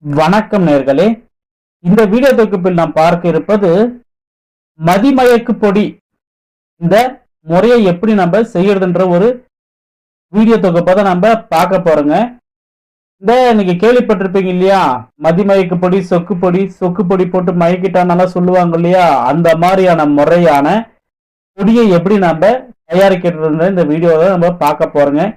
வணக்கம் நேர்களே. இந்த வீடியோ தொகுப்பில் நாம் பார்க்க இருப்பது மதிமயக்கு பொடி. இந்த முறையை எப்படி நம்ம செய்யறதுன்ற ஒரு வீடியோ தொகுப்பை தான் நம்ம பார்க்க போறோங்க. இந்த நீங்க கேள்விப்பட்டிருப்பீங்க இல்லையா, மதிமயக்கு பொடி, சொக்கு பொடி போட்டு மயக்கிட்டா நல்லா சொல்லுவாங்க இல்லையா, அந்த மாதிரியான முறையான பொடியை எப்படி நம்ம தயாரிக்கிறது இந்த வீடியோவை நம்ம பார்க்க போறோங்க.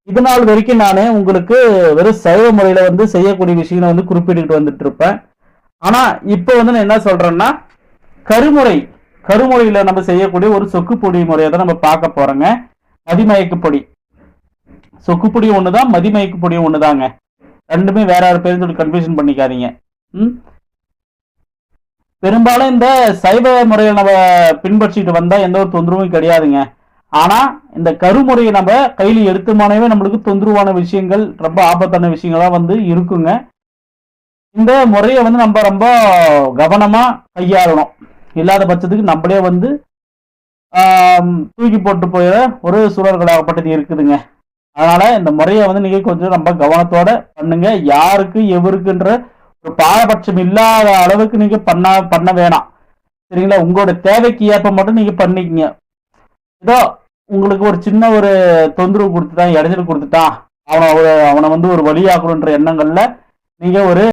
இது நாள் வரைக்கும் நானே உங்களுக்கு வெறும் சைவ முறையில செய்யக்கூடிய விஷயங்களை குறிப்பிட்டு வந்துட்டு இருப்பேன். ஆனா இப்ப நான் என்ன சொல்றேன்னா, கருமுறையில நம்ம செய்யக்கூடிய ஒரு சொக்கு பொடி முறையை தான் நம்ம பார்க்க போறோங்க. மதிமயக்கு பொடி, சொக்கு பொடி ஒண்ணுதான், மதிமயக்கு பொடி ஒண்ணுதாங்க. ரெண்டுமே வேற வேற பேர் சொல்லி கன்ஃபியூஷன் பண்ணிக்காதீங்க. பெரும்பாலும் இந்த சைவ முறையில் நம்ம பின்பற்றிட்டு வந்தா எந்த ஒரு தொந்தரவும் கிடையாதுங்க. ஆனா இந்த கருமுறையை நம்ம கையில எடுத்துமானவே நம்மளுக்கு தொந்தரவான விஷயங்கள், ரொம்ப ஆபத்தான விஷயங்களா இருக்குங்க. இந்த முறையை நம்ம ரொம்ப கவனமா கையாளணும். இல்லாத பட்சத்துக்கு நம்மளே தூக்கி போட்டு போயிட ஒரு சூழல்களாகப்பட்டது இருக்குதுங்க. அதனால இந்த முறையை நீங்க கொஞ்சம் ரொம்ப கவனத்தோட பண்ணுங்க. யாருக்கு எவருக்குன்ற ஒரு பாரபட்சம் இல்லாத அளவுக்கு நீங்க பண்ண வேணாம். சரிங்களா? உங்களோட தேவைக்கு ஏற்ப மட்டும் நீங்க பண்ணிக்கங்க. ஏதோ உங்களுக்கு ஒரு சின்ன ஒரு தொந்தரவு கொடுத்துட்டான், இடைஞ்சல் கொடுத்துட்டான், அவனை ஒரு வழியாக்கணுன்ற எண்ணங்கள்ல நீங்க ஒரு